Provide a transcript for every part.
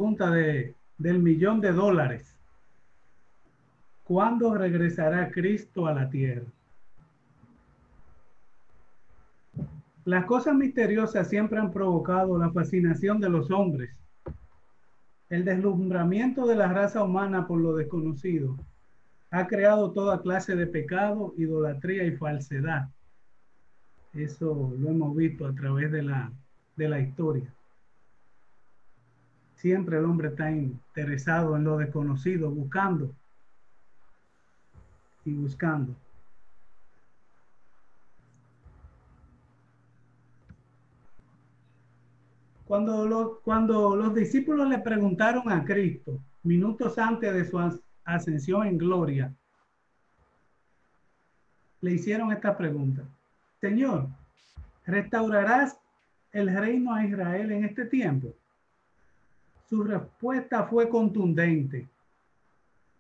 pregunta del $1.000.000. ¿Cuándo regresará Cristo a la tierra? Las cosas misteriosas siempre han provocado la fascinación de los hombres. El deslumbramiento de la raza humana por lo desconocido ha creado toda clase de pecado, idolatría y falsedad. Eso lo hemos visto a través de la historia. Siempre el hombre está interesado en lo desconocido, buscando y buscando. Cuando los discípulos le preguntaron a Cristo, minutos antes de su ascensión en gloria, le hicieron esta pregunta: Señor, ¿restaurarás el reino a Israel en este tiempo? Su respuesta fue contundente.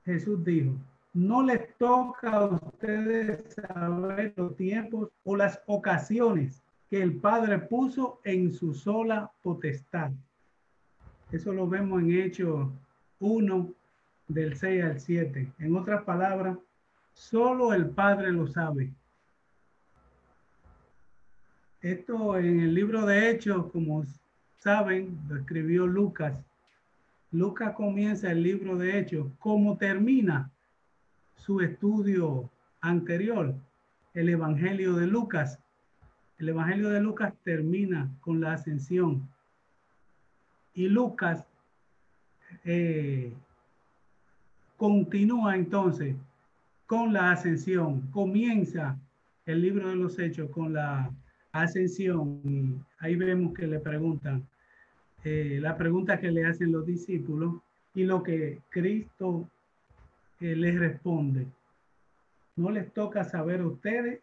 Jesús dijo: no les toca a ustedes saber los tiempos o las ocasiones que el Padre puso en su sola potestad. Eso lo vemos en Hechos 1, del 6 al 7. En otras palabras, solo el Padre lo sabe. Esto en el libro de Hechos, como saben, lo escribió Lucas. Lucas comienza el libro de Hechos como termina su estudio anterior, el Evangelio de Lucas. El Evangelio de Lucas termina con la ascensión. Y Lucas continúa entonces con la ascensión. Comienza el libro de los Hechos con la ascensión. Y ahí vemos que le preguntan, la pregunta que le hacen los discípulos y lo que Cristo les responde. No les toca saber a ustedes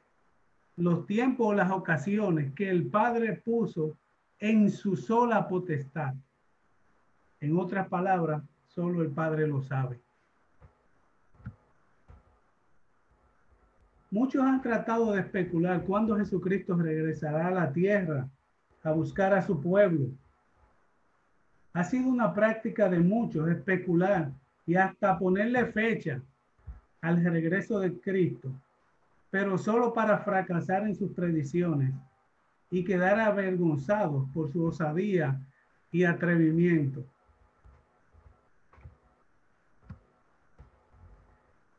los tiempos o las ocasiones que el Padre puso en su sola potestad. En otras palabras, solo el Padre lo sabe. Muchos han tratado de especular cuándo Jesucristo regresará a la tierra a buscar a su pueblo. Ha sido una práctica de muchos especular y hasta ponerle fecha al regreso de Cristo, pero solo para fracasar en sus predicciones y quedar avergonzados por su osadía y atrevimiento.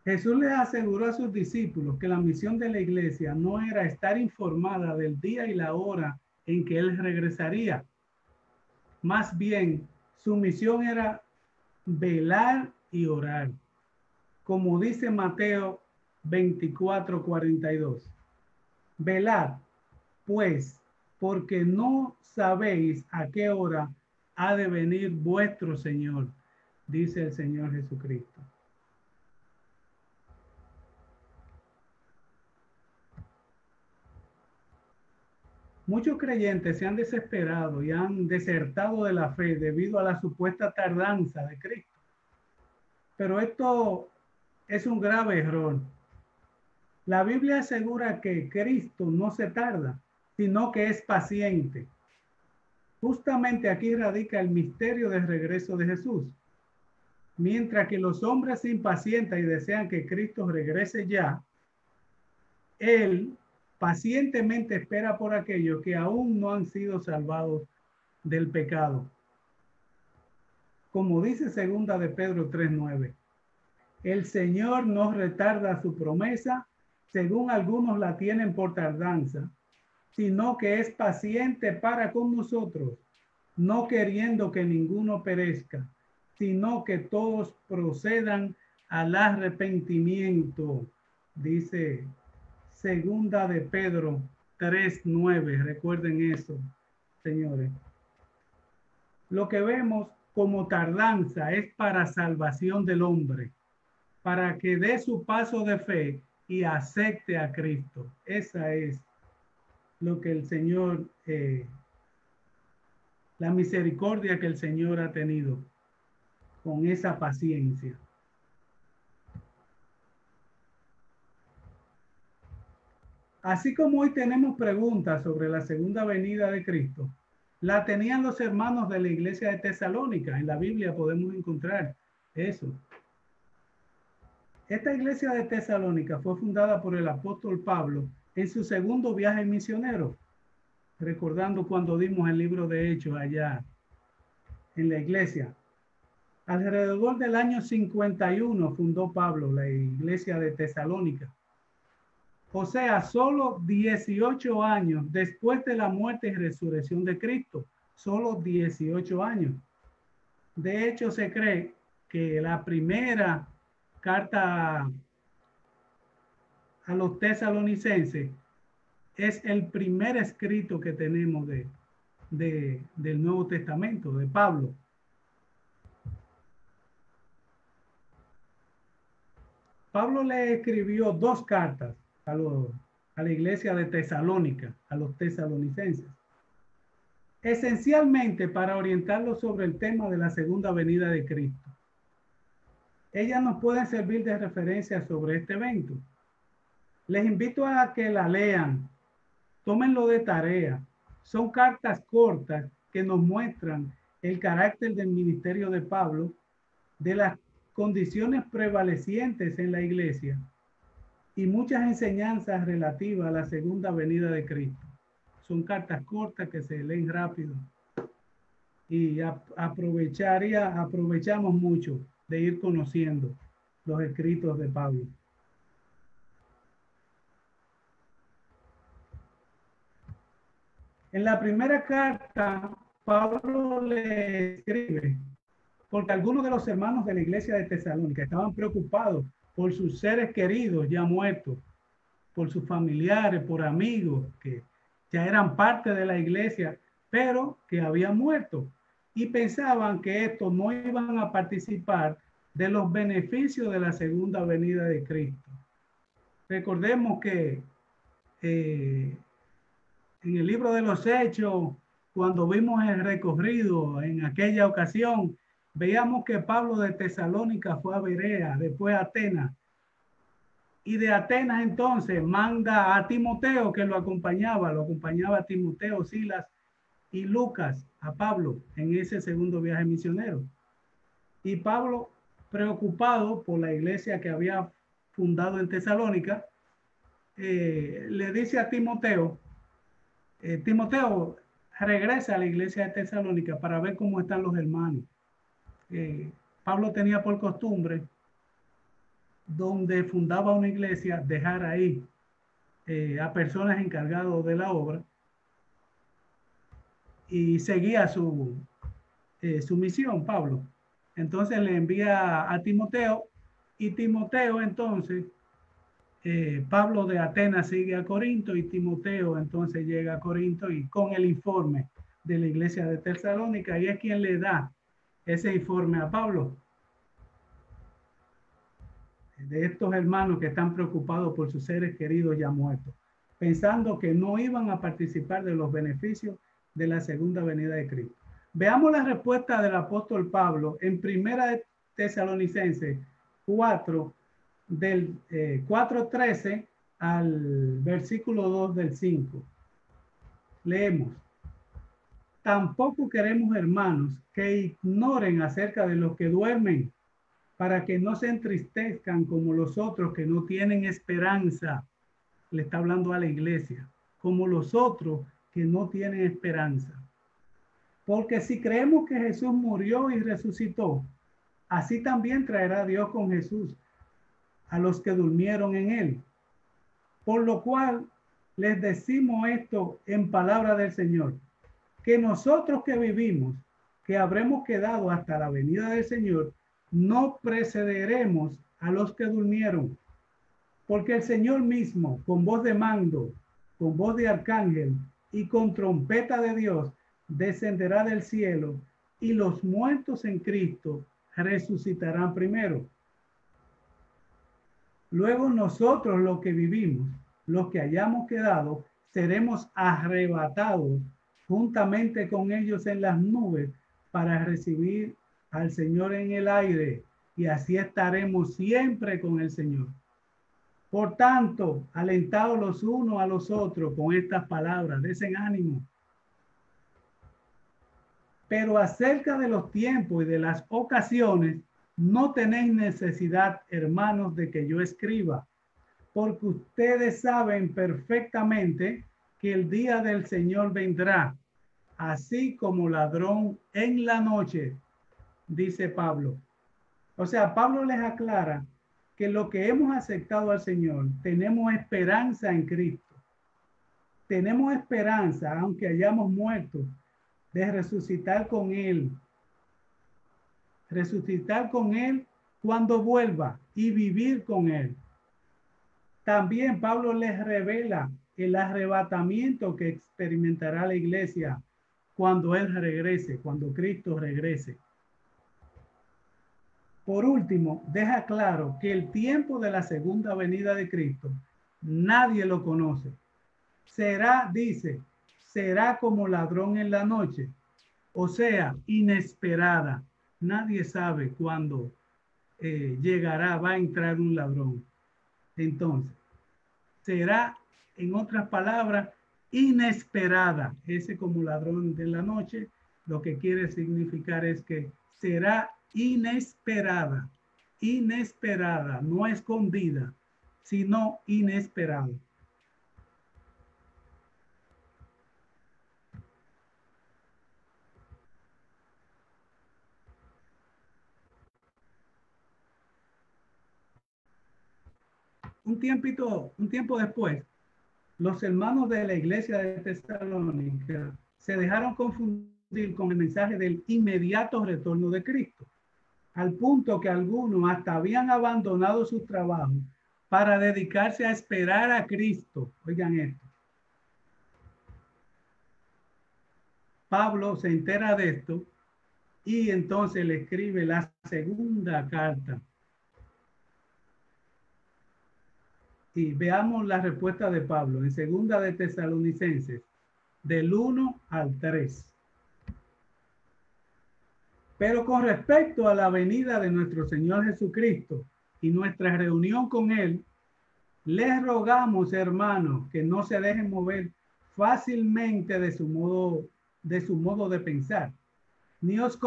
Jesús les aseguró a sus discípulos que la misión de la iglesia no era estar informada del día y la hora en que Él regresaría. Más bien, su misión era velar y orar. Como dice Mateo 24:42. Velad, pues, porque no sabéis a qué hora ha de venir vuestro Señor, dice el Señor Jesucristo. Muchos creyentes se han desesperado y han desertado de la fe debido a la supuesta tardanza de Cristo. Pero esto es un grave error. La Biblia asegura que Cristo no se tarda, sino que es paciente. Justamente aquí radica el misterio del regreso de Jesús. Mientras que los hombres se impacientan y desean que Cristo regrese ya, Él pacientemente espera por aquellos que aún no han sido salvados del pecado. Como dice segunda de Pedro 3:9, el Señor no retarda su promesa, según algunos la tienen por tardanza, sino que es paciente para con nosotros, no queriendo que ninguno perezca, sino que todos procedan al arrepentimiento, dice segunda de Pedro 3:9. Recuerden eso, señores. Lo que vemos como tardanza es para salvación del hombre, para que dé su paso de fe y acepte a Cristo. Esa es lo que el Señor, la misericordia que el Señor ha tenido con esa paciencia. Así como hoy tenemos preguntas sobre la segunda venida de Cristo, La tenían los hermanos de la iglesia de Tesalónica. En la Biblia podemos encontrar eso. Esta iglesia de Tesalónica fue fundada por el apóstol Pablo en su segundo viaje misionero, recordando cuando dimos el libro de Hechos allá en la iglesia. Alrededor del año 51 fundó Pablo la iglesia de Tesalónica. O sea, solo 18 años después de la muerte y resurrección de Cristo. Solo 18 años. De hecho, se cree que la primera carta a los tesalonicenses es el primer escrito que tenemos del Nuevo Testamento, de Pablo. Pablo le escribió 2 cartas a la iglesia de Tesalónica, a los tesalonicenses, esencialmente para orientarlos sobre el tema de la segunda venida de Cristo. Ellas nos pueden servir de referencia sobre este evento. Les invito a que la lean, tómenlo de tarea. Son cartas cortas que nos muestran el carácter del ministerio de Pablo, de las condiciones prevalecientes en la iglesia y muchas enseñanzas relativas a la segunda venida de Cristo. Son cartas cortas que se leen rápido y aprovechamos mucho de ir conociendo los escritos de Pablo. En la primera carta, Pablo le escribe porque algunos de los hermanos de la iglesia de Tesalónica estaban preocupados por sus seres queridos ya muertos, por sus familiares, por amigos que ya eran parte de la iglesia, pero que habían muerto. Y pensaban que estos no iban a participar de los beneficios de la segunda venida de Cristo. Recordemos que en el libro de los Hechos, cuando vimos el recorrido en aquella ocasión, veíamos que Pablo de Tesalónica fue a Berea, después a Atenas. Y de Atenas entonces manda a Timoteo, que lo acompañaba a Timoteo, Silas y Lucas, a Pablo en ese segundo viaje misionero. Y Pablo, preocupado por la iglesia que había fundado en Tesalónica, le dice a Timoteo, Timoteo, regresa a la iglesia de Tesalónica para ver cómo están los hermanos. Pablo tenía por costumbre, donde fundaba una iglesia, dejar ahí a personas encargadas de la obra y seguía su misión, Pablo. Entonces le envía a Timoteo y Timoteo entonces, Pablo de Atenas sigue a Corinto y Timoteo entonces llega a Corinto y con el informe de la iglesia de Tesalónica y es quien le da ese informe a Pablo de estos hermanos que están preocupados por sus seres queridos ya muertos, pensando que no iban a participar de los beneficios de la segunda venida de Cristo. Veamos la respuesta del apóstol Pablo en Primera de Tesalonicenses 4, del 4:13 al versículo 2 del 5. Leemos. Tampoco queremos, hermanos, que ignoren acerca de los que duermen, para que no se entristezcan como los otros que no tienen esperanza. Le está hablando a la iglesia, como los otros que no tienen esperanza. Porque si creemos que Jesús murió y resucitó, así también traerá Dios con Jesús a los que durmieron en él. Por lo cual les decimos esto en palabra del Señor, que nosotros que vivimos, que habremos quedado hasta la venida del Señor, no precederemos a los que durmieron, porque el Señor mismo, con voz de mando, con voz de arcángel y con trompeta de Dios, descenderá del cielo y los muertos en Cristo resucitarán primero. Luego nosotros los que vivimos, los que hayamos quedado, seremos arrebatados juntamente con ellos en las nubes para recibir al Señor en el aire y así estaremos siempre con el Señor. Por tanto, alentados los unos a los otros con estas palabras, desen ánimo. Pero acerca de los tiempos y de las ocasiones, no tenéis necesidad, hermanos, de que yo escriba, porque ustedes saben perfectamente que el día del Señor vendrá, así como ladrón en la noche, dice Pablo. O sea, Pablo les aclara que lo que hemos aceptado al Señor, tenemos esperanza en Cristo. Tenemos esperanza, aunque hayamos muerto, de resucitar con Él. Resucitar con Él cuando vuelva y vivir con Él. También Pablo les revela el arrebatamiento que experimentará la iglesia cuando Él regrese, cuando Cristo regrese. Por último, deja claro que el tiempo de la segunda venida de Cristo nadie lo conoce. Será, dice, será como ladrón en la noche, o sea, inesperada. Nadie sabe cuándo llegará, va a entrar un ladrón. Entonces, será, en otras palabras, inesperada. Ese como ladrón de la noche, lo que quiere significar es que será inesperada, inesperada, no escondida, sino inesperada. Un tiempo después, los hermanos de la iglesia de Tesalónica se dejaron confundir con el mensaje del inmediato retorno de Cristo, al punto que algunos hasta habían abandonado sus trabajos para dedicarse a esperar a Cristo. Oigan esto. Pablo se entera de esto y entonces le escribe la segunda carta. Y veamos la respuesta de Pablo en segunda de Tesalonicenses, del 1 al 3. Pero con respecto a la venida de nuestro Señor Jesucristo y nuestra reunión con Él, les rogamos, hermanos, que no se dejen mover fácilmente de su modo de pensar, ni os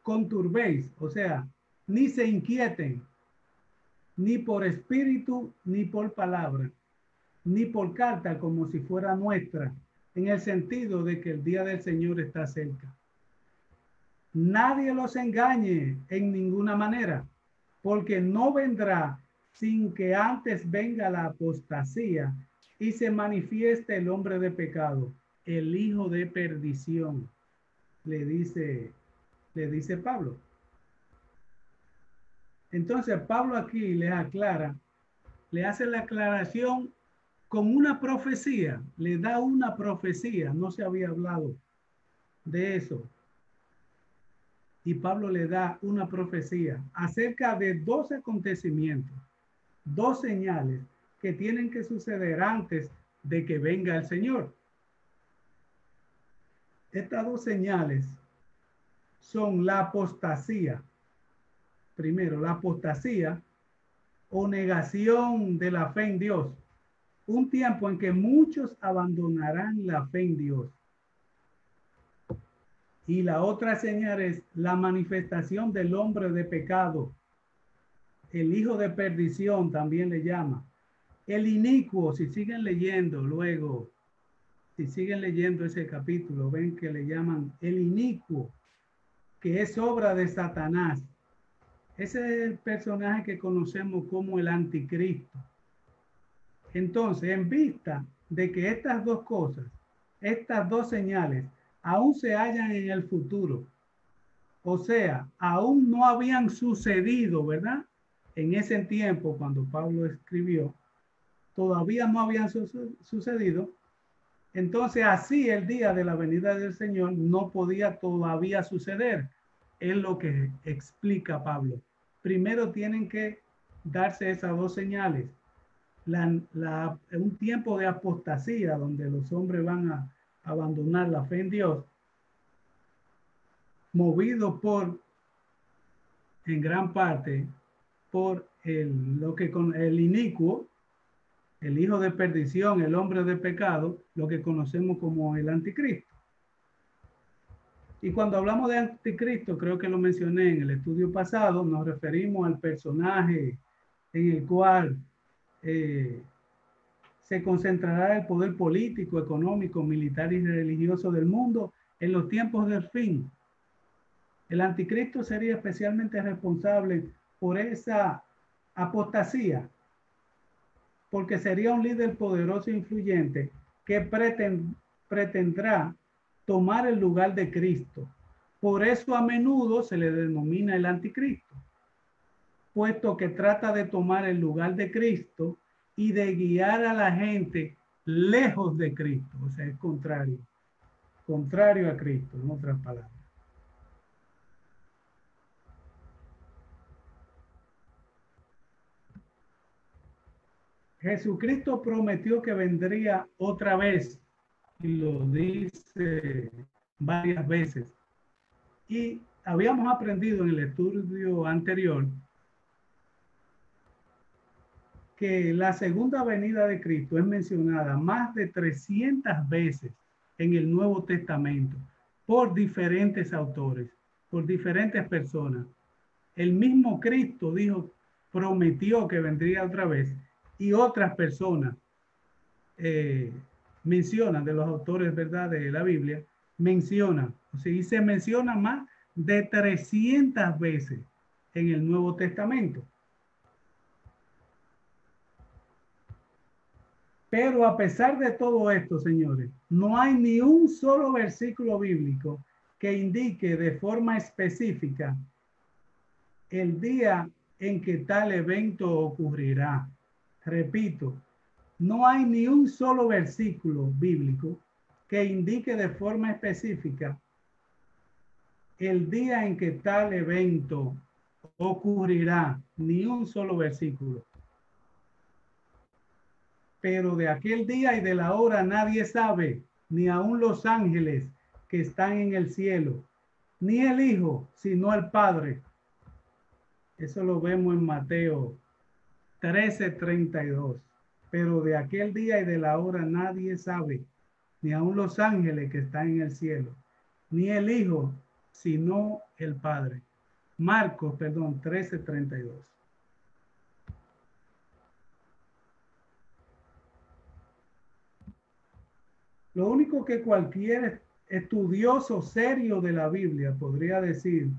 conturbéis, o sea, ni se inquieten, ni por espíritu, ni por palabra, ni por carta como si fuera nuestra, en el sentido de que el día del Señor está cerca. Nadie los engañe en ninguna manera, porque no vendrá sin que antes venga la apostasía y se manifieste el hombre de pecado, el hijo de perdición, le dice Pablo. Entonces Pablo aquí le aclara, le hace la aclaración con una profecía, le da una profecía, no se había hablado de eso. Y Pablo le da una profecía acerca de dos acontecimientos, dos señales que tienen que suceder antes de que venga el Señor. Estas dos señales son la apostasía. Primero, la apostasía o negación de la fe en Dios. Un tiempo en que muchos abandonarán la fe en Dios. Y la otra señal es la manifestación del hombre de pecado. El hijo de perdición también le llama. El inicuo, si siguen leyendo luego, si siguen leyendo ese capítulo, ven que le llaman el inicuo, que es obra de Satanás. Ese es el personaje que conocemos como el anticristo. Entonces, en vista de que estas dos cosas, estas dos señales, aún se hallan en el futuro, o sea, aún no habían sucedido, ¿verdad? En ese tiempo, cuando Pablo escribió, todavía no habían sucedido. Entonces, así el día de la venida del Señor no podía todavía suceder. Es lo que explica Pablo. Primero tienen que darse esas dos señales. Un tiempo de apostasía donde los hombres van a abandonar la fe en Dios, movido en gran parte, por el inicuo, el hijo de perdición, el hombre de pecado, lo que conocemos como el anticristo. Y cuando hablamos de anticristo, creo que lo mencioné en el estudio pasado, nos referimos al personaje en el cual se concentrará el poder político, económico, militar y religioso del mundo en los tiempos del fin. El anticristo sería especialmente responsable por esa apostasía, porque sería un líder poderoso e influyente que pretendrá tomar el lugar de Cristo. Por eso a menudo se le denomina el anticristo, puesto que trata de tomar el lugar de Cristo y de guiar a la gente lejos de Cristo. O sea, es contrario a Cristo, en otras palabras. Jesucristo prometió que vendría otra vez y lo dice varias veces. Y habíamos aprendido en el estudio anterior que la segunda venida de Cristo es mencionada más de 300 veces en el Nuevo Testamento por diferentes autores, por diferentes personas. El mismo Cristo dijo, prometió que vendría otra vez, y otras personas mencionan, de los autores, ¿verdad?, de la Biblia, mencionan, o sea, y se menciona más de 300 veces en el Nuevo Testamento. Pero a pesar de todo esto, señores, no hay ni un solo versículo bíblico que indique de forma específica el día en que tal evento ocurrirá. Repito, no hay ni un solo versículo bíblico que indique de forma específica el día en que tal evento ocurrirá. Ni un solo versículo. Pero de aquel día y de la hora nadie sabe, ni aun los ángeles que están en el cielo, ni el Hijo, sino el Padre. Eso lo vemos en Mateo 13:32. Pero de aquel día y de la hora nadie sabe, ni aun los ángeles que están en el cielo, ni el Hijo, sino el Padre. Marcos, 13:32. Lo único que cualquier estudioso serio de la Biblia podría decir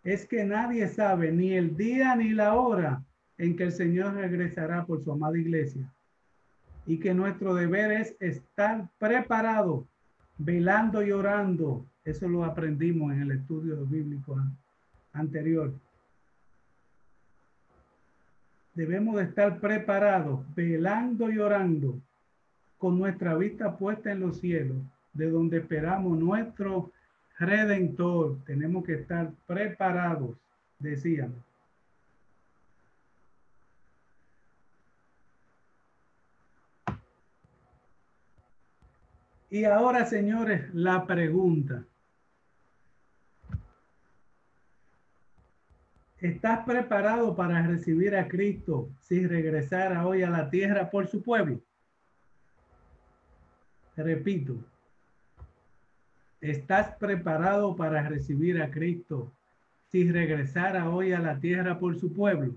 es que nadie sabe ni el día ni la hora en que el Señor regresará por su amada iglesia, y que nuestro deber es estar preparado, velando y orando. Eso lo aprendimos en el estudio bíblico anterior. Debemos de estar preparados, velando y orando, con nuestra vista puesta en los cielos, de donde esperamos nuestro Redentor. Tenemos que estar preparados, decíamos. Y ahora, señores, la pregunta. ¿Estás preparado para recibir a Cristo si regresara hoy a la tierra por su pueblo? Repito, ¿estás preparado para recibir a Cristo si regresara hoy a la tierra por su pueblo?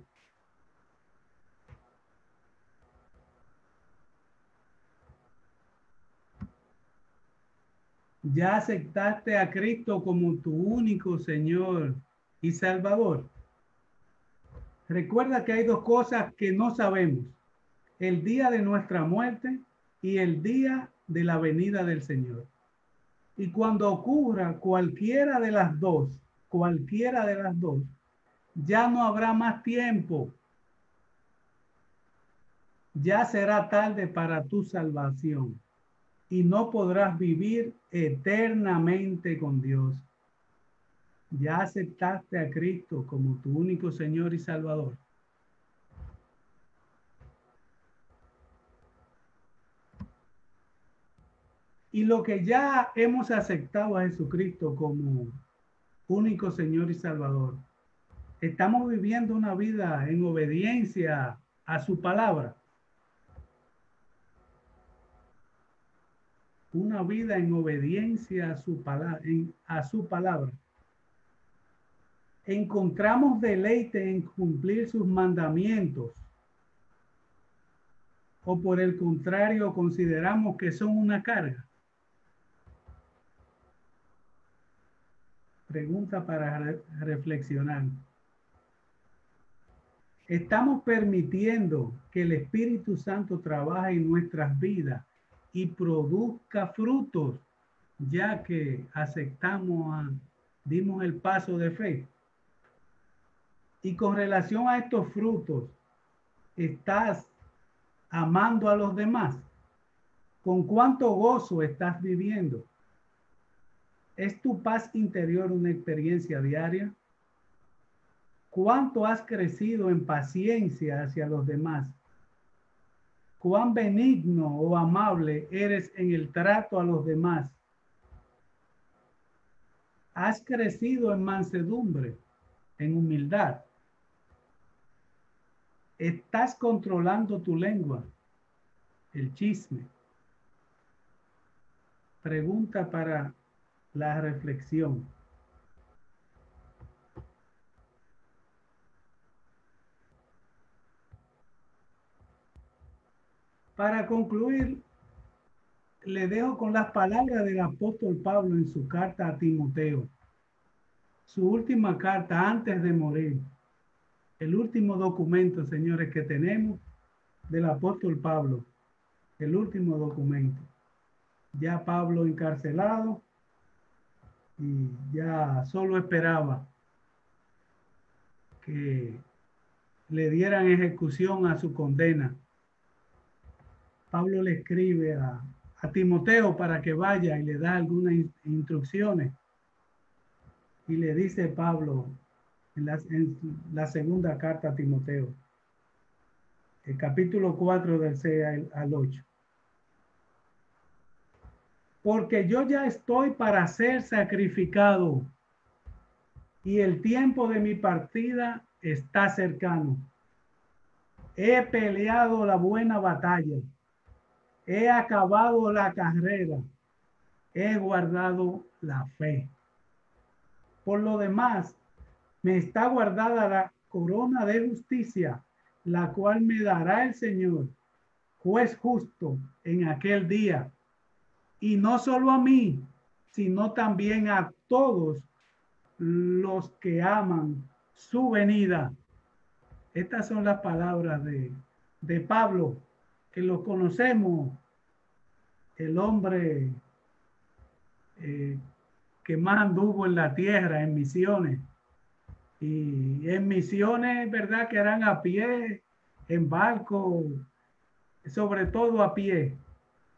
¿Ya aceptaste a Cristo como tu único Señor y Salvador? Recuerda que hay dos cosas que no sabemos: el día de nuestra muerte y el día de la venida del Señor. Y cuando ocurra cualquiera de las dos, ya no habrá más tiempo. Ya será tarde para tu salvación y no podrás vivir eternamente con Dios. Ya aceptaste a Cristo como tu único Señor y Salvador. Y lo que ya hemos aceptado a Jesucristo como único Señor y Salvador, estamos viviendo una vida en obediencia a su palabra. una vida en obediencia a su palabra. Encontramos deleite en cumplir sus mandamientos, o por el contrario consideramos que son una carga. Pregunta para reflexionar. ¿Estamos permitiendo que el Espíritu Santo trabaje en nuestras vidas y produzca frutos, ya que dimos el paso de fe? Y con relación a estos frutos, ¿estás amando a los demás? ¿Con cuánto gozo estás viviendo? ¿Es tu paz interior una experiencia diaria? ¿Cuánto has crecido en paciencia hacia los demás? ¿Cuán benigno o amable eres en el trato a los demás? ¿Has crecido en mansedumbre, en humildad? ¿Estás controlando tu lengua, el chisme? Pregunta para la reflexión. Para concluir, le dejo con las palabras del apóstol Pablo en su carta a Timoteo. Su última carta antes de morir. El último documento, señores, que tenemos del apóstol Pablo. El último documento. Ya Pablo encarcelado y ya solo esperaba que le dieran ejecución a su condena. Pablo le escribe a Timoteo para que vaya y le da algunas instrucciones. Y le dice Pablo en la segunda carta a Timoteo, el capítulo 4 del 6 al 8. Porque yo ya estoy para ser sacrificado y el tiempo de mi partida está cercano. He peleado la buena batalla. He acabado la carrera. He guardado la fe. Por lo demás, me está guardada la corona de justicia, la cual me dará el Señor, juez justo, en aquel día. Y no solo a mí, sino también a todos los que aman su venida. Estas son las palabras de Pablo, que lo conocemos, el hombre que más anduvo en la tierra, en misiones. Y en misiones, ¿verdad? Que eran a pie, en barco, sobre todo a pie.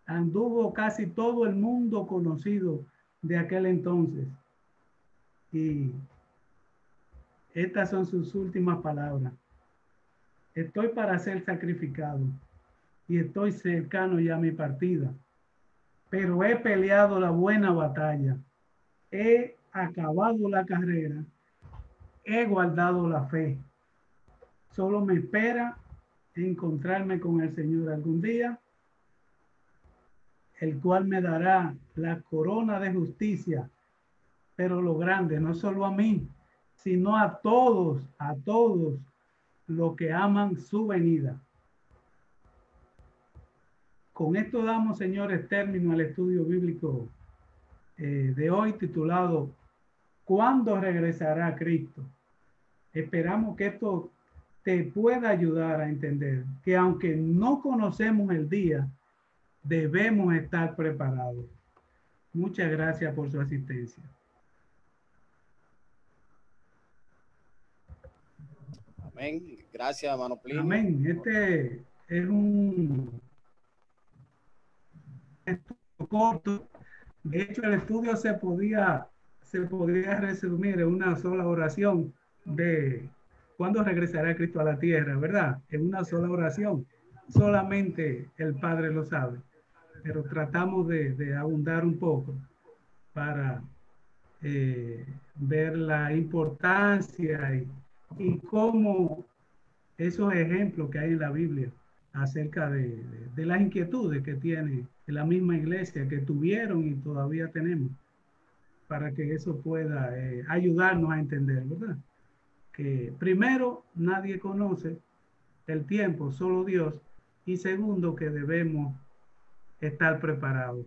Anduvo casi todo el mundo conocido de aquel entonces. Y estas son sus últimas palabras. Estoy para ser sacrificado y estoy cercano ya a mi partida. Pero he peleado la buena batalla. He acabado la carrera. He guardado la fe. Solo me espera encontrarme con el Señor algún día, el cual me dará la corona de justicia, pero lo grande, no solo a mí, sino a todos los que aman su venida. Con esto damos, señores, término al estudio bíblico de hoy titulado ¿Cuándo regresará Cristo? Esperamos que esto te pueda ayudar a entender que aunque no conocemos el día, debemos estar preparados. Muchas gracias por su asistencia. Amén. Gracias, hermano Plinio. Amén. Este es un estudio corto. De hecho, el estudio se podría resumir en una sola oración de ¿cuándo regresará Cristo a la tierra? ¿Verdad? En una sola oración. Solamente el Padre lo sabe. Pero tratamos de abundar un poco para ver la importancia y cómo esos ejemplos que hay en la Biblia acerca de las inquietudes que tiene la misma iglesia, que tuvieron y todavía tenemos, para que eso pueda ayudarnos a entender, ¿verdad? Que primero, nadie conoce el tiempo, solo Dios, y segundo, que debemos estar preparados.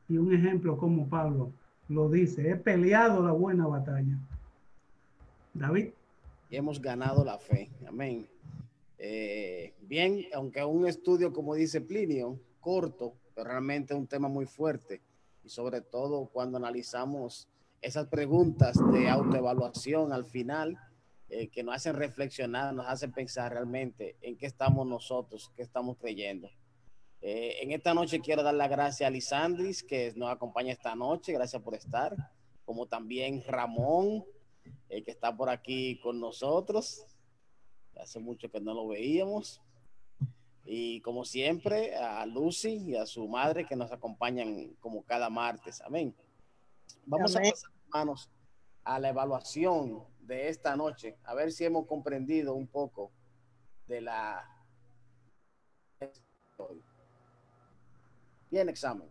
Y un ejemplo como Pablo lo dice, he peleado la buena batalla. David. Y hemos ganado la fe. Amén. Bien, aunque un estudio, como dice Plinio, corto, pero realmente es un tema muy fuerte. Y sobre todo cuando analizamos esas preguntas de autoevaluación al final, que nos hacen reflexionar, nos hacen pensar realmente en qué estamos nosotros, qué estamos creyendo. En esta noche quiero dar las gracias a Lisandris, que nos acompaña esta noche, gracias por estar, como también Ramón, que está por aquí con nosotros, hace mucho que no lo veíamos, y como siempre a Lucy y a su madre que nos acompañan como cada martes, amén. Vamos a pasar, hermanos, a la evaluación de esta noche, a ver si hemos comprendido un poco de la... Bien, examen.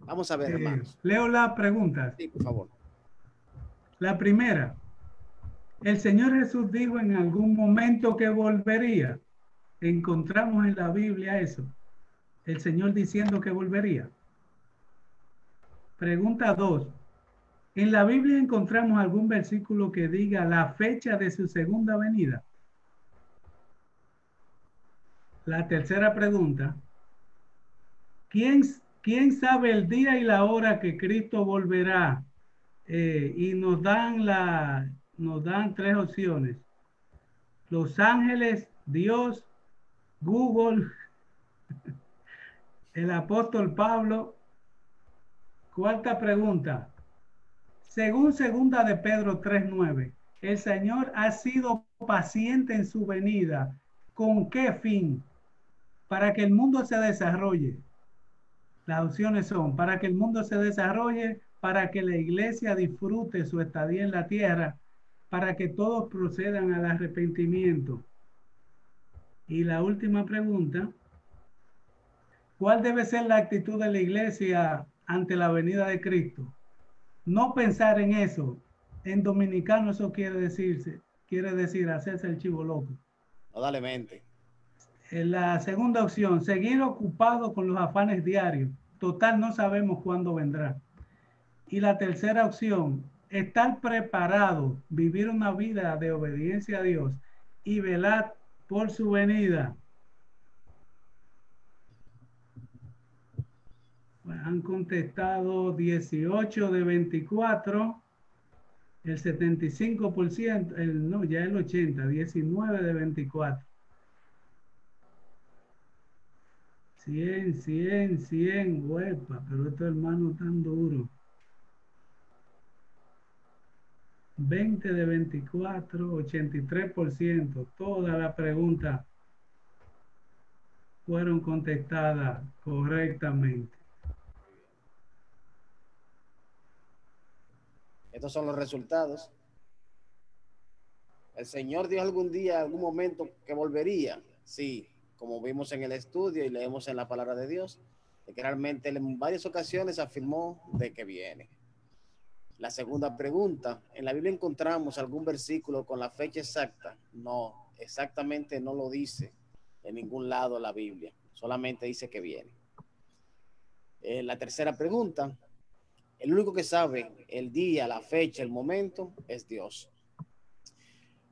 Vamos a ver, hermanos. Leo las preguntas. Sí, por favor. La primera, el Señor Jesús dijo en algún momento que volvería. Encontramos en la Biblia eso. El Señor diciendo que volvería. Pregunta 2. ¿En la Biblia encontramos algún versículo que diga la fecha de su segunda venida? La tercera pregunta. ¿Quién sabe el día y la hora que Cristo volverá? Y nos dan tres opciones. Los ángeles, Dios, Google, el apóstol Pablo. Cuarta pregunta. Según segunda de Pedro 3:9, el Señor ha sido paciente en su venida. ¿Con qué fin? Para que el mundo se desarrolle. Las opciones son para que el mundo se desarrolle, para que la iglesia disfrute su estadía en la tierra, para que todos procedan al arrepentimiento. Y la última pregunta, ¿cuál debe ser la actitud de la iglesia ante la venida de Cristo? No pensar en eso. En dominicano eso quiere decir hacerse el chivo loco. No, dale mente. La segunda opción, seguir ocupado con los afanes diarios. Total, no sabemos cuándo vendrá. Y la tercera opción, estar preparado, vivir una vida de obediencia a Dios y velar por su venida. Han contestado 18 de 24, el 75%, no, ya el 80, 19 de 24. 100, huepa, pero estos hermanos tan duros. 20 de 24, 83%. Todas las preguntas fueron contestadas correctamente. Estos son los resultados. El Señor dijo algún día, algún momento que volvería. Sí, como vimos en el estudio y leemos en la palabra de Dios, de que realmente en varias ocasiones afirmó de que viene. La segunda pregunta, ¿en la Biblia encontramos algún versículo con la fecha exacta? No, exactamente no lo dice en ningún lado la Biblia, solamente dice que viene. La tercera pregunta, el único que sabe el día, la fecha, el momento es Dios.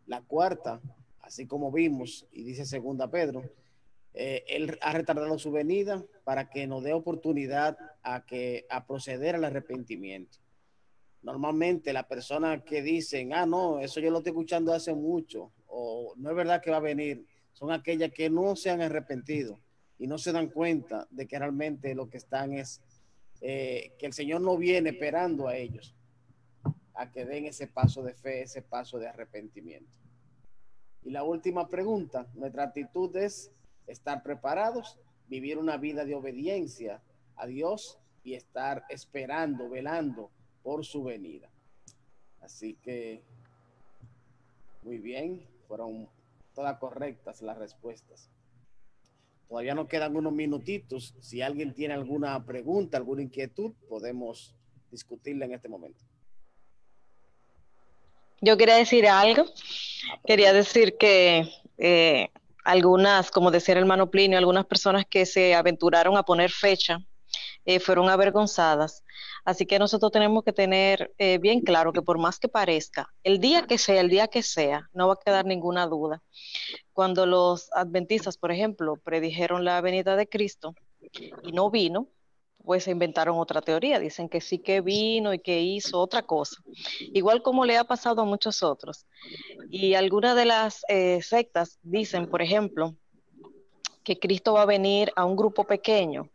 La cuarta, así como vimos, y dice segunda Pedro, él ha retardado su venida para que nos dé oportunidad a proceder al arrepentimiento. Normalmente las personas que dicen, no, eso yo lo estoy escuchando hace mucho, o no es verdad que va a venir, son aquellas que no se han arrepentido y no se dan cuenta de que realmente lo que están es que el Señor no viene esperando a ellos a que den ese paso de fe, ese paso de arrepentimiento. Y la última pregunta, nuestra actitud es estar preparados, vivir una vida de obediencia a Dios y estar esperando, velando por su venida. Así que Muy bien, fueron todas correctas las respuestas. Todavía nos quedan unos minutitos. Si alguien tiene alguna pregunta, alguna inquietud, podemos discutirla en este momento. Yo quería decir algo. Quería Pregunta. decir que algunas, como decía el hermano Plinio, algunas personas que se aventuraron a poner fecha fueron avergonzadas. Así que nosotros tenemos que tener bien claro que por más que parezca, el día que sea, no va a quedar ninguna duda. Cuando los adventistas, por ejemplo, predijeron la venida de Cristo y no vino, pues se inventaron otra teoría, dicen que sí que vino y que hizo otra cosa, igual como le ha pasado a muchos otros. Y algunas de las sectas dicen, por ejemplo, que Cristo va a venir a un grupo pequeño,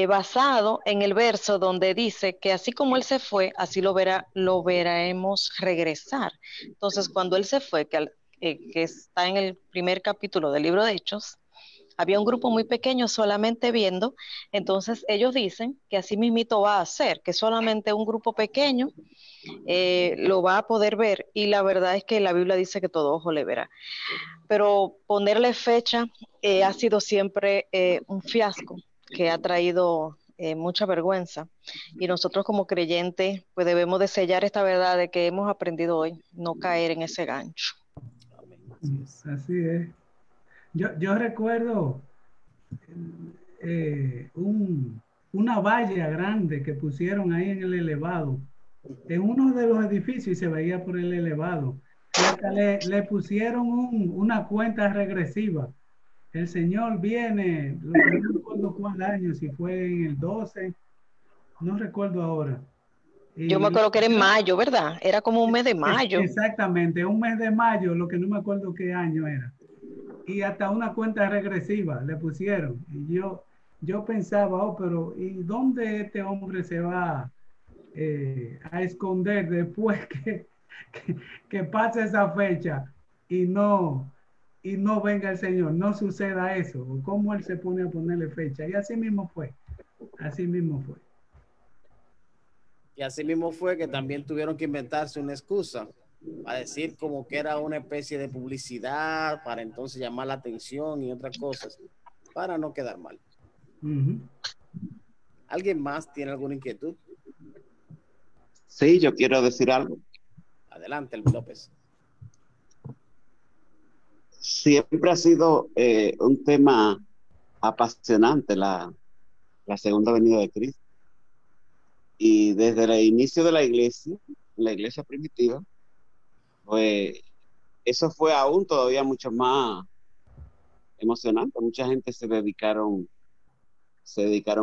basado en el verso donde dice que así como Él se fue, así lo veremos regresar. Entonces, cuando Él se fue, que está en el primer capítulo del libro de Hechos, había un grupo muy pequeño solamente viendo, entonces ellos dicen que así mismito va a ser, que solamente un grupo pequeño lo va a poder ver, y la verdad es que la Biblia dice que todo ojo le verá. Pero ponerle fecha ha sido siempre un fiasco que ha traído mucha vergüenza, y nosotros como creyentes pues debemos de sellar esta verdad de que hemos aprendido hoy, no caer en ese gancho. Amén. Así es. Así es. Yo recuerdo una valla grande que pusieron ahí en el elevado, en uno de los edificios, y se veía por el elevado. Y hasta le pusieron una cuenta regresiva. El Señor viene, no recuerdo cuál año, si fue en el 12, no recuerdo ahora. Yo me Y acuerdo que era en mayo, ¿verdad? Era como un mes de mayo. exactamente, un mes de mayo, lo que no me acuerdo qué año era. Y hasta una cuenta regresiva le pusieron. Y yo pensaba, oh, pero ¿y dónde este hombre se va a esconder después que pase esa fecha y no venga el Señor? No suceda eso. ¿O cómo él se pone a ponerle fecha? Y así mismo fue. Así mismo fue. Y así mismo fue que también tuvieron que inventarse una excusa para decir como que era una especie de publicidad, para entonces llamar la atención y otras cosas, para no quedar mal. ¿Alguien más tiene alguna inquietud? Sí, yo quiero decir algo. Adelante, Elvis López. Siempre ha sido un tema apasionante la segunda venida de Cristo. Y desde el inicio de la iglesia primitiva, pues eso fue aún todavía mucho más emocionante. Mucha gente se dedicaron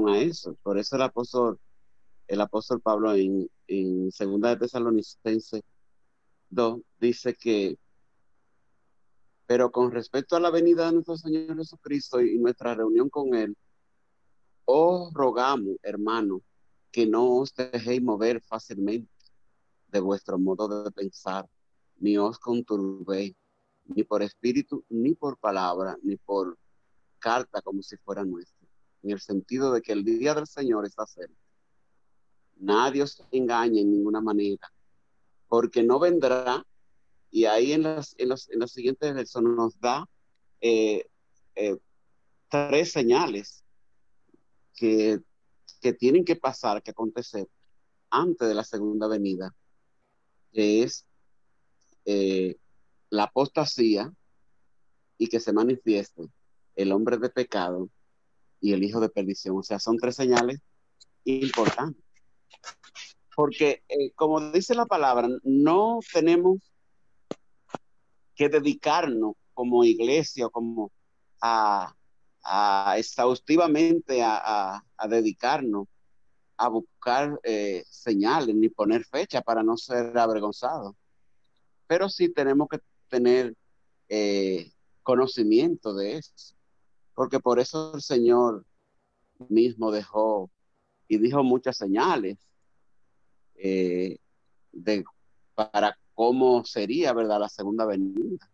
a eso. Por eso el apóstol Pablo en Segunda de Tesalonicenses 2 dice que, pero con respecto a la venida de nuestro Señor Jesucristo y nuestra reunión con Él, os rogamos, hermanos, que no os dejéis mover fácilmente de vuestro modo de pensar, ni os conturbéis, ni por espíritu, ni por palabra, ni por carta como si fuera nuestra, en el sentido de que el día del Señor está cerca. Nadie os engañe en ninguna manera, porque no vendrá, y ahí en los siguientes versos nos da eh, eh, tres señales que, que tienen que pasar, que acontecer antes de la segunda venida, que es eh, la apostasía y que se manifieste el hombre de pecado y el hijo de perdición. O sea, son tres señales importantes. Porque, como dice la palabra, no tenemos que dedicarnos como iglesia, como a, exhaustivamente a dedicarnos a buscar señales ni poner fecha para no ser avergonzados. Pero sí tenemos que tener conocimiento de eso, porque por eso el Señor mismo dejó y dijo muchas señales eh, de, para cómo sería, ¿verdad?, la segunda venida.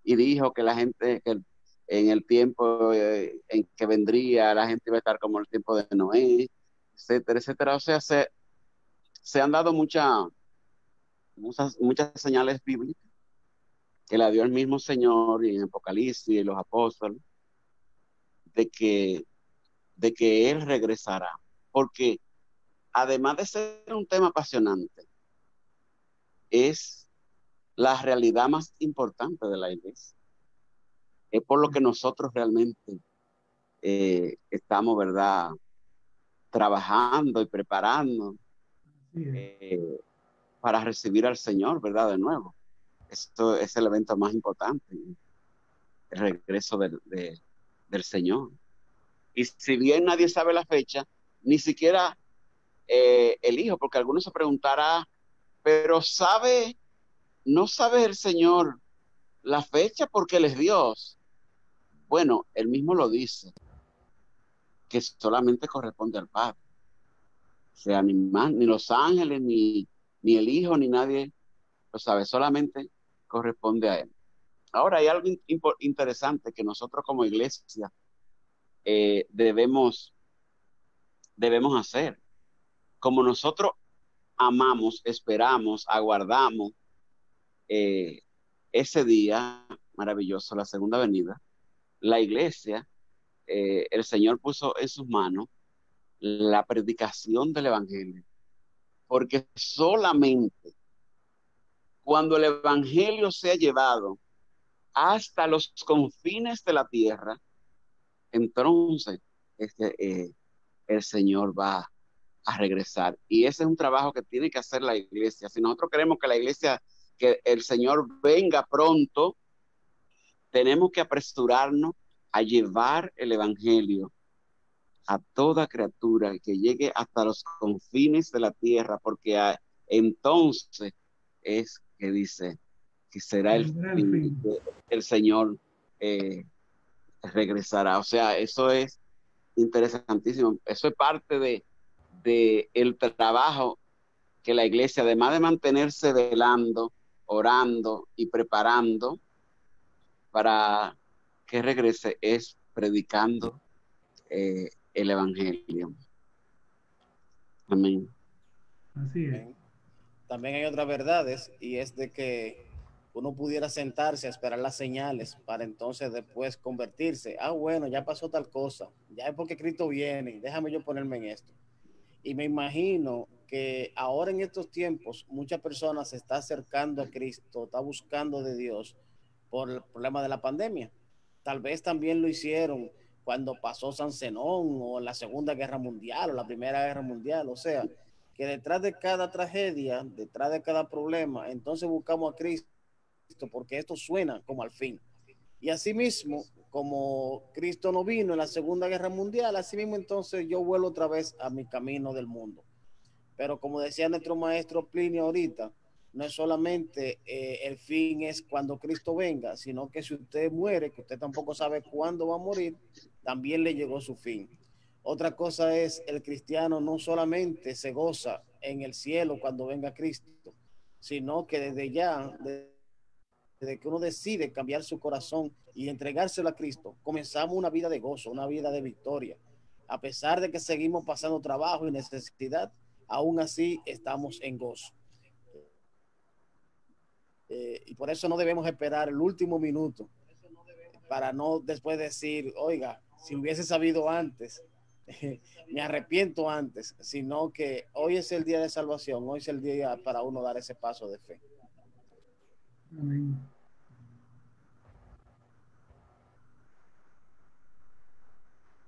Y dijo que la gente, que en el tiempo en que vendría, la gente iba a estar como el tiempo de Noé, etcétera, etcétera. O sea, se han dado muchas señales bíblicas que la dio el mismo Señor y en Apocalipsis y los apóstoles, de que Él regresará. Porque además de ser un tema apasionante, es la realidad más importante de la iglesia. Es por lo que nosotros realmente estamos, ¿verdad?, trabajando y preparando para recibir al Señor, ¿verdad?, de nuevo. Esto es el evento más importante, el regreso del Señor. Y si bien nadie sabe la fecha, ni siquiera el Hijo, porque algunos se preguntarán, pero ¿no sabe el Señor la fecha porque Él es Dios? Bueno, Él mismo lo dice, que solamente corresponde al Padre. O sea, ni más, ni los ángeles, ni el Hijo, ni nadie lo sabe, solamente corresponde a Él. Ahora, hay algo interesante que nosotros como iglesia debemos hacer. Como nosotros amamos, esperamos, aguardamos ese día maravilloso, la segunda venida, la iglesia, el Señor puso en sus manos la predicación del evangelio, porque solamente cuando el evangelio sea llevado hasta los confines de la tierra, entonces el Señor va a regresar. Y ese es un trabajo que tiene que hacer la iglesia. Si nosotros queremos que el Señor venga pronto, tenemos que apresurarnos a llevar el evangelio a toda criatura, que llegue hasta los confines de la tierra, porque entonces es que dice que será el fin, que el Señor regresará. O sea, eso es interesantísimo. Eso es parte de el trabajo que la iglesia, además de mantenerse velando, orando y preparando para que regrese, es predicando el evangelio. Amén. Así es. También hay otras verdades, y es de que uno pudiera sentarse a esperar las señales para entonces después convertirse. Ah, bueno, ya pasó tal cosa, ya es porque Cristo viene, déjame yo ponerme en esto. Y me imagino que ahora en estos tiempos muchas personas se están acercando a Cristo, está buscando de Dios por el problema de la pandemia. Tal vez también lo hicieron cuando pasó San Zenón o la Segunda Guerra Mundial o la Primera Guerra Mundial. O sea, que detrás de cada tragedia, detrás de cada problema, entonces buscamos a Cristo porque esto suena como al fin. Y asimismo, como Cristo no vino en la Segunda Guerra Mundial, asimismo entonces yo vuelvo otra vez a mi camino del mundo. Pero como decía nuestro maestro Plinio ahorita, no es solamente el fin es cuando Cristo venga, sino que si usted muere, que usted tampoco sabe cuándo va a morir, también le llegó su fin. Otra cosa es, el cristiano no solamente se goza en el cielo cuando venga Cristo, sino que desde ya, desde que uno decide cambiar su corazón y entregárselo a Cristo, comenzamos una vida de gozo, una vida de victoria. A pesar de que seguimos pasando trabajo y necesidad, aún así estamos en gozo. Y por eso no debemos esperar el último minuto para no después decir, oiga, si hubiese sabido antes, me arrepiento antes, sino que hoy es el día de salvación, hoy es el día para uno dar ese paso de fe. Amén.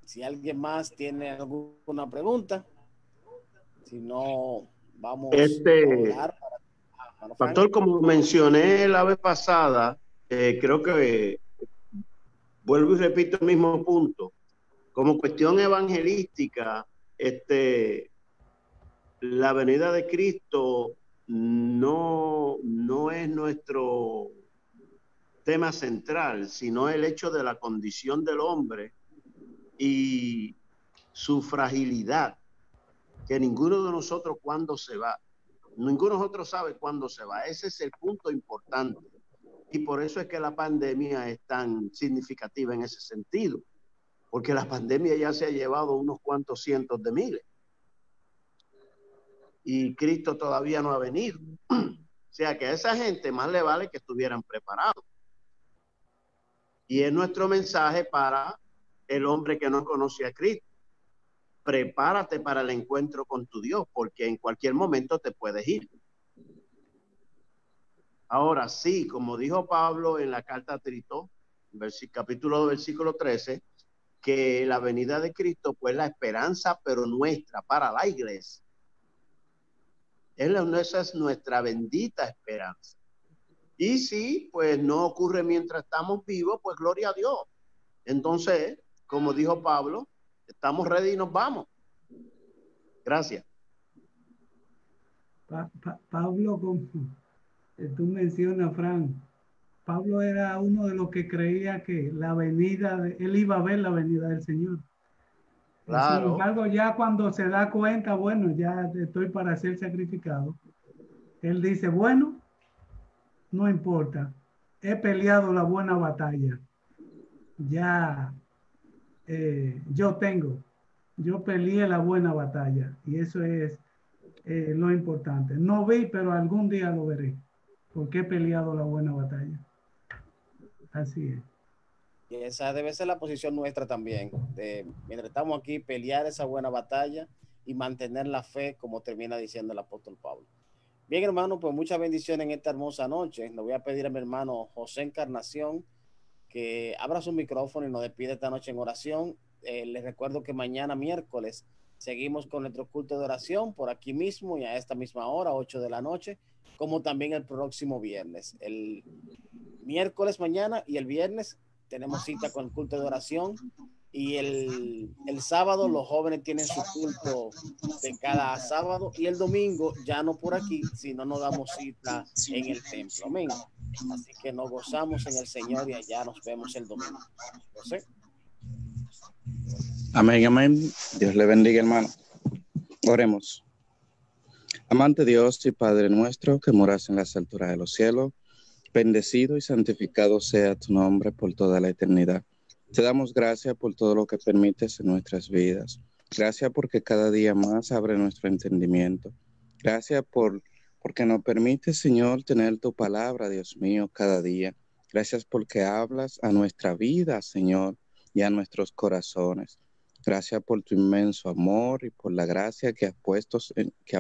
Si alguien más tiene alguna pregunta, si no, vamos a orar. Pastor, como mencioné la vez pasada, creo que vuelvo y repito el mismo punto. Como cuestión evangelística, la venida de Cristo no es nuestro tema central, sino el hecho de la condición del hombre y su fragilidad, que ninguno de nosotros cuándo se va. Ninguno de nosotros sabe cuándo se va. Ese es el punto importante. Y por eso es que la pandemia es tan significativa en ese sentido. Porque la pandemia ya se ha llevado unos cuantos cientos de miles. Y Cristo todavía no ha venido. sea que a esa gente más le vale que estuvieran preparados. Y es nuestro mensaje para el hombre que no conoce a Cristo. Prepárate para el encuentro con tu Dios, porque en cualquier momento te puedes ir. Ahora sí, como dijo Pablo en la carta a Tito, capítulo 2, versículo 13, que la venida de Cristo, pues la esperanza, pero nuestra, para la iglesia. Esa es nuestra bendita esperanza. Y si pues no ocurre mientras estamos vivos, pues gloria a Dios. Entonces, como dijo Pablo, estamos ready y nos vamos. Gracias. Pablo, como tú mencionas, Fran, Pablo era uno de los que creía que él iba a ver la venida del Señor. Claro. Sin embargo, ya cuando se da cuenta, bueno, ya estoy para ser sacrificado, él dice, bueno, no importa, he peleado la buena batalla, ya yo peleé la buena batalla, y eso es lo importante. No vi, pero algún día lo veré, porque he peleado la buena batalla. Así es. Y esa debe ser la posición nuestra también, mientras estamos aquí, pelear esa buena batalla y mantener la fe, como termina diciendo el apóstol Pablo. Bien, hermano, pues muchas bendiciones en esta hermosa noche. Le voy a pedir a mi hermano José Encarnación que abra su micrófono y nos despide esta noche en oración. Les recuerdo que mañana miércoles seguimos con nuestro culto de oración por aquí mismo y a esta misma hora, 8 de la noche, como también el próximo viernes. El miércoles mañana y el viernes tenemos cita con el culto de oración, y el sábado los jóvenes tienen su culto de cada sábado, y el domingo ya no por aquí, sino nos damos cita en el templo. Amén. Así que nos gozamos en el Señor y allá nos vemos el domingo. José. Amén, amén. Dios le bendiga, hermano. Oremos. Amante Dios y Padre nuestro, que moras en las alturas de los cielos, bendecido y santificado sea tu nombre por toda la eternidad. Te damos gracias por todo lo que permites en nuestras vidas. Gracias porque cada día más abre nuestro entendimiento. Gracias porque nos permite, Señor, tener tu palabra, Dios mío, cada día. Gracias porque hablas a nuestra vida, Señor, y a nuestros corazones. Gracias por tu inmenso amor y por la gracia que ha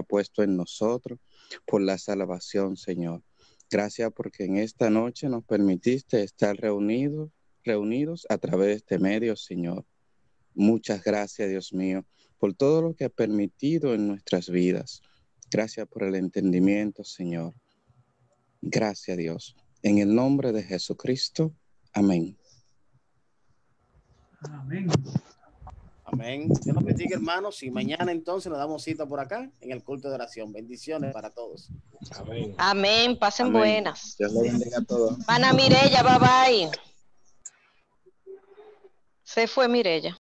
puesto en nosotros, por la salvación, Señor. Gracias porque en esta noche nos permitiste estar reunidos a través de este medio, Señor. Muchas gracias, Dios mío, por todo lo que ha permitido en nuestras vidas. Gracias por el entendimiento, Señor. Gracias, Dios. En el nombre de Jesucristo. Amén. Amén. Amén. Dios nos bendiga, hermanos, y mañana entonces nos damos cita por acá en el culto de oración. Bendiciones para todos. Amén. Amén. Pasen Amén. buenas. Dios le bendiga a todos. Ana Mirella, bye bye. Se fue Mirella.